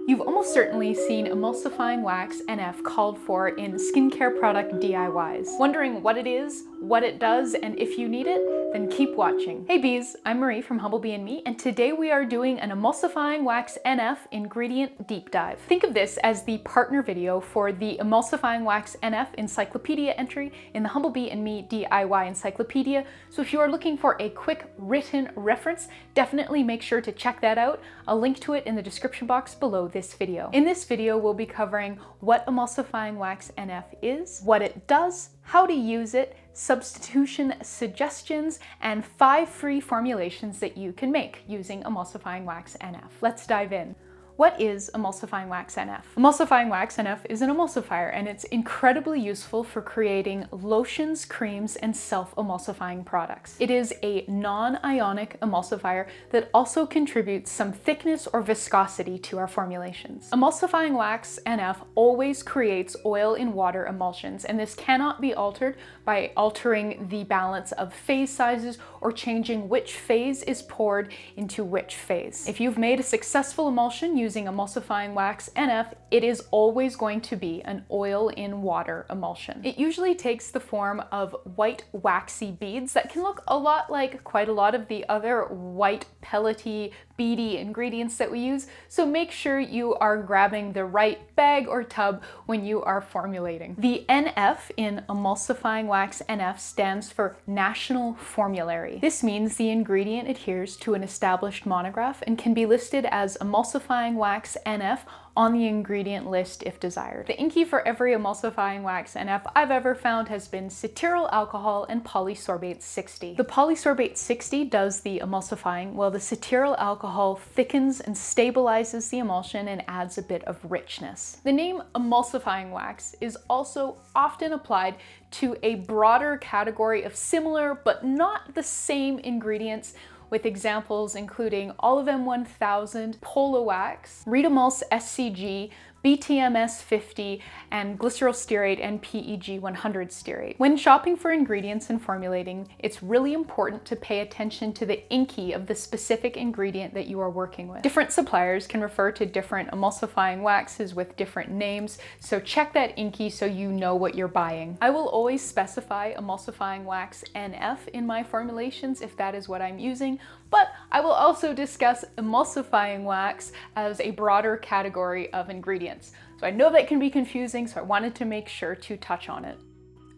You've almost certainly seen emulsifying wax NF called for in skincare product DIYs. Wondering what it is, what it does, and if you need it? Then keep watching. Hey bees, I'm Marie from Humblebee and Me, and today we are doing an emulsifying wax NF ingredient deep dive. Think of this as the partner video for the emulsifying wax NF encyclopedia entry in the Humblebee and Me DIY encyclopedia. So if you are looking for a quick written reference, definitely make sure to check that out. I'll link to it in the description box below this video. In this video, we'll be covering what emulsifying wax NF is, what it does, how to use it, substitution suggestions, and 5 free formulations that you can make using emulsifying wax NF. Let's dive in. What is emulsifying wax NF? Emulsifying wax NF is an emulsifier, and it's incredibly useful for creating lotions, creams, and self-emulsifying products. It is a non-ionic emulsifier that also contributes some thickness or viscosity to our formulations. Emulsifying wax NF always creates oil in water emulsions, and this cannot be altered by altering the balance of phase sizes or changing which phase is poured into which phase. If you've made a successful emulsion using emulsifying wax NF, it is always going to be an oil in water emulsion. It usually takes the form of white waxy beads that can look a lot like quite a lot of the other white pellety beady ingredients that we use, so make sure you are grabbing the right bag or tub when you are formulating. The NF in emulsifying wax NF stands for National Formulary. This means the ingredient adheres to an established monograph and can be listed as emulsifying wax NF on the ingredient list if desired. The INCI for every emulsifying wax NF I've ever found has been cetyl alcohol and polysorbate 60. The polysorbate 60 does the emulsifying, while the cetyl alcohol thickens and stabilizes the emulsion and adds a bit of richness. The name emulsifying wax is also often applied to a broader category of similar but not the same ingredients, with examples including Olive M1000, Polo Wax, Retamulse SCG, BTMS 50, and glycerol stearate and PEG 100 stearate. When shopping for ingredients and formulating, it's really important to pay attention to the INCI of the specific ingredient that you are working with. Different suppliers can refer to different emulsifying waxes with different names, so check that INCI so you know what you're buying. I will always specify emulsifying wax NF in my formulations if that is what I'm using, but I will also discuss emulsifying wax as a broader category of ingredients. So I know that can be confusing, so I wanted to make sure to touch on it.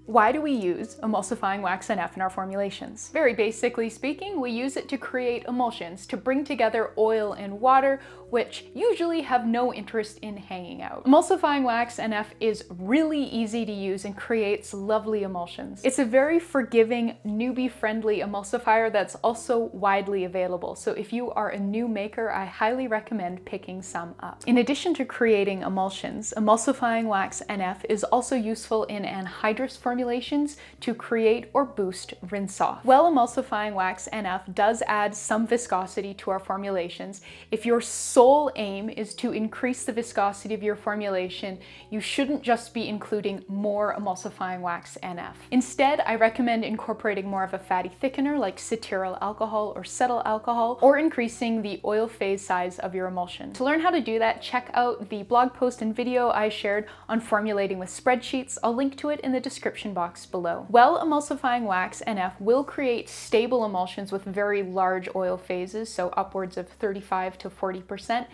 Why do we use emulsifying wax NF in our formulations? Very basically speaking, we use it to create emulsions, to bring together oil and water, which usually have no interest in hanging out. Emulsifying wax NF is really easy to use and creates lovely emulsions. It's a very forgiving, newbie-friendly emulsifier that's also widely available, so if you are a new maker, I highly recommend picking some up. In addition to creating emulsions, emulsifying wax NF is also useful in anhydrous formulations to create or boost rinse off. While emulsifying wax NF does add some viscosity to our formulations, if your sole aim is to increase the viscosity of your formulation, you shouldn't just be including more emulsifying wax NF. Instead, I recommend incorporating more of a fatty thickener like cetyl alcohol or cetyl alcohol, or increasing the oil phase size of your emulsion. To learn how to do that, check out the blog post and video I shared on formulating with spreadsheets. I'll link to it in the description box below. While emulsifying wax NF will create stable emulsions with very large oil phases, so upwards of 35 to 40%,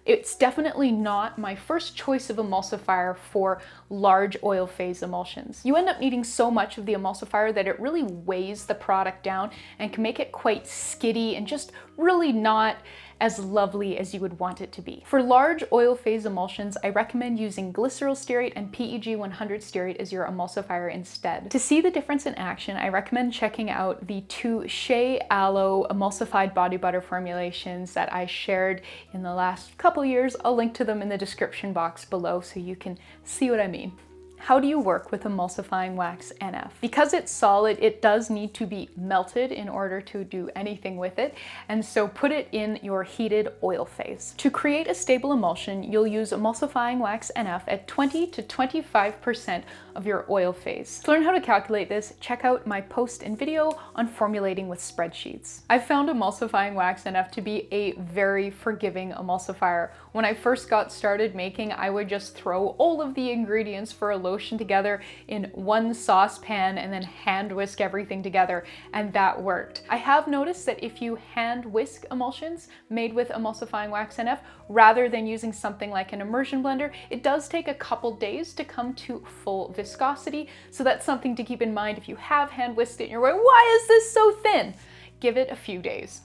it's definitely not my first choice of emulsifier for large oil phase emulsions. You end up needing so much of the emulsifier that it really weighs the product down and can make it quite skiddy and just really not as lovely as you would want it to be. For large oil phase emulsions, I recommend using glycerol stearate and PEG 100 stearate as your emulsifier instead. To see the difference in action, I recommend checking out the 2 SHEALOE emulsified body butter formulations that I shared in the last couple years. I'll link to them in the description box below so you can see what I mean. How do you work with emulsifying wax NF? Because it's solid, it does need to be melted in order to do anything with it, and so put it in your heated oil phase. To create a stable emulsion, you'll use emulsifying wax NF at 20 to 25% of your oil phase. To learn how to calculate this, check out my post and video on formulating with spreadsheets. I've found emulsifying wax NF to be a very forgiving emulsifier When I first got started making, I would just throw all of the ingredients for a lotion together in one saucepan and then hand whisk everything together, and that worked. I have noticed that if you hand whisk emulsions made with Emulsifying Wax NF, rather than using something like an immersion blender, it does take a couple days to come to full viscosity, so that's something to keep in mind if you have hand whisked it and you're like, why is this so thin? Give it a few days.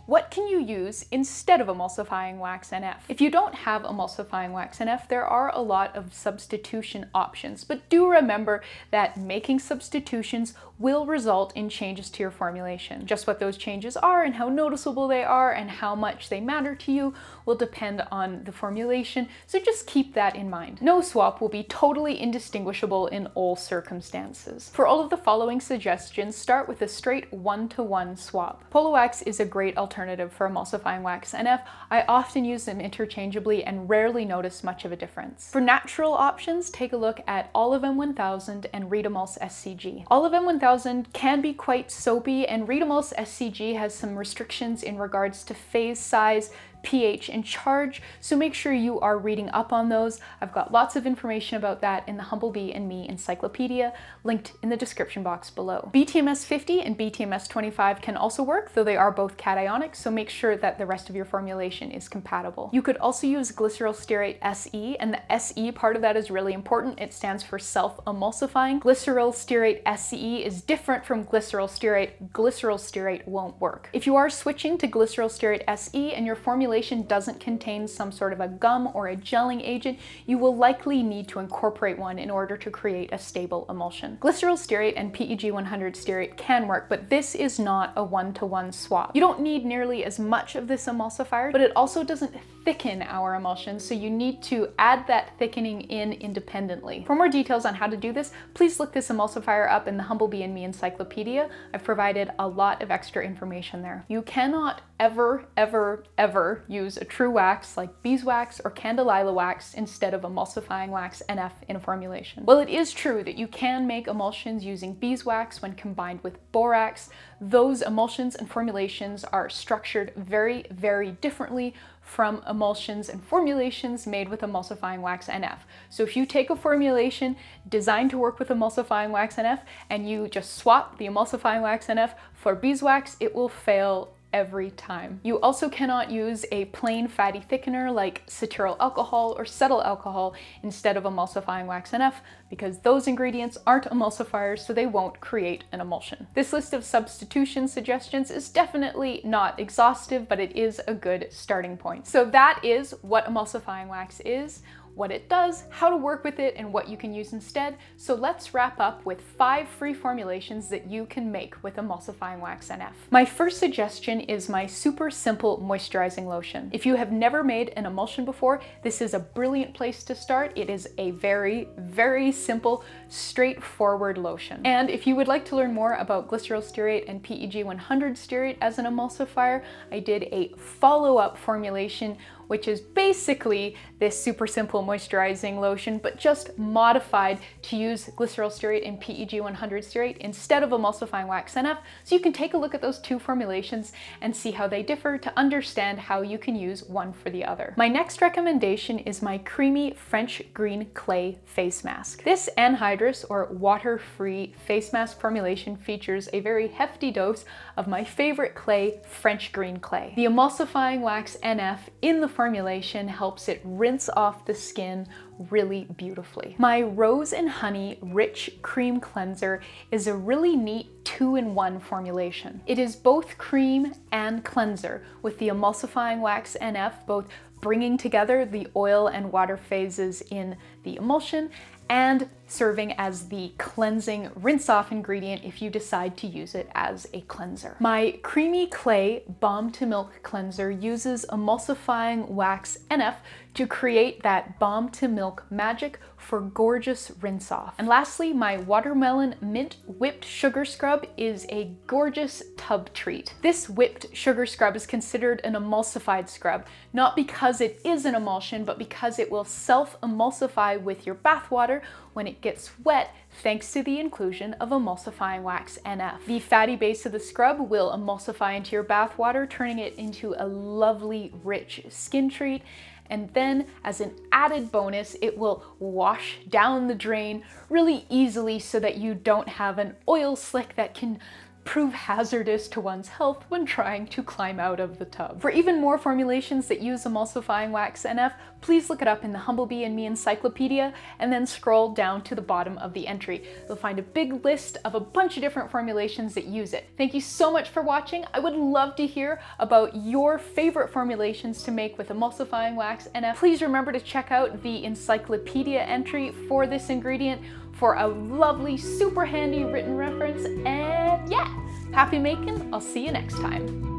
What can you use instead of Emulsifying Wax NF? If you don't have Emulsifying Wax NF, there are a lot of substitution options, but do remember that making substitutions will result in changes to your formulation. Just what those changes are and how noticeable they are and how much they matter to you will depend on the formulation, so just keep that in mind. No swap will be totally indistinguishable in all circumstances. For all of the following suggestions, start with a straight 1-to-1 swap. Polo Wax is a great alternative for Emulsifying Wax NF. I often use them interchangeably and rarely notice much of a difference. For natural options, take a look at Olive M1000 and Reedemulse SCG. Olive M1000 can be quite soapy, and Reedemulse SCG has some restrictions in regards to phase size, pH, and charge, so make sure you are reading up on those. I've got lots of information about that in the Humblebee and Me encyclopedia, linked in the description box below. BTMS 50 and BTMS 25 can also work, though they are both cationic, so make sure that the rest of your formulation is compatible. You could also use glyceryl stearate SE, and the SE part of that is really important. It stands for self-emulsifying. Glyceryl stearate SE is different from glyceryl stearate. Glyceryl stearate won't work. If you are switching to glyceryl stearate SE and your formulation doesn't contain some sort of a gum or a gelling agent, you will likely need to incorporate one in order to create a stable emulsion. Glyceryl stearate and PEG 100 stearate can work, but this is not a 1-to-1 swap. You don't need nearly as much of this emulsifier, but it also doesn't thicken our emulsion, so you need to add that thickening in independently. For more details on how to do this, please look this emulsifier up in the Humblebee and Me encyclopedia. I've provided a lot of extra information there. You cannot ever use a true wax like beeswax or candelilla wax instead of Emulsifying Wax NF in a formulation. While it is true that you can make emulsions using beeswax when combined with borax, those emulsions and formulations are structured very differently from emulsions and formulations made with Emulsifying Wax NF. So if you take a formulation designed to work with Emulsifying Wax NF and you just swap the Emulsifying Wax NF for beeswax, it will fail every time. You also cannot use a plain fatty thickener like cetyl alcohol or cetyl alcohol instead of Emulsifying Wax NF, because those ingredients aren't emulsifiers, so they won't create an emulsion. This list of substitution suggestions is definitely not exhaustive, but it is a good starting point. So that is what Emulsifying Wax is, what it does, how to work with it, and what you can use instead. So let's wrap up with 5 free formulations that you can make with Emulsifying Wax NF. My first suggestion is my super simple moisturizing lotion. If you have never made an emulsion before, this is a brilliant place to start. It is a very simple, straightforward lotion. And if you would like to learn more about glyceryl stearate and PEG 100 stearate as an emulsifier, I did a follow-up formulation which is basically this super simple moisturizing lotion, but just modified to use glyceryl stearate and PEG 100 stearate instead of Emulsifying Wax NF, so you can take a look at those two formulations and see how they differ to understand how you can use one for the other. My next recommendation is my creamy French green clay face mask. This anhydrous or water-free face mask formulation features a very hefty dose of my favorite clay, French green clay. The Emulsifying Wax NF in the formulation helps it rinse off the skin really beautifully. My Rose and Honey Rich Cream Cleanser is a really neat 2-in-1 formulation. It is both cream and cleanser, with the Emulsifying Wax NF both bringing together the oil and water phases in the emulsion and serving as the cleansing rinse-off ingredient if you decide to use it as a cleanser. My Creamy Clay Balm to Milk Cleanser uses Emulsifying Wax NF to create that balm to milk magic for gorgeous rinse-off. And lastly, my Watermelon Mint Whipped Sugar Scrub is a gorgeous tub treat. This whipped sugar scrub is considered an emulsified scrub, not because it is an emulsion, but because it will self-emulsify with your bath water when it gets wet, thanks to the inclusion of Emulsifying Wax NF. The fatty base of the scrub will emulsify into your bath water, turning it into a lovely, rich skin treat. And then as an added bonus, it will wash down the drain really easily so that you don't have an oil slick that can prove hazardous to one's health when trying to climb out of the tub. For even more formulations that use Emulsifying Wax NF, please look it up in the Humblebee and Me encyclopedia and then scroll down to the bottom of the entry. You'll find a big list of a bunch of different formulations that use it. Thank you so much for watching. I would love to hear about your favorite formulations to make with Emulsifying Wax NF. Please remember to check out the encyclopedia entry for this ingredient for a lovely, super handy written reference, and yeah, happy making. I'll see you next time.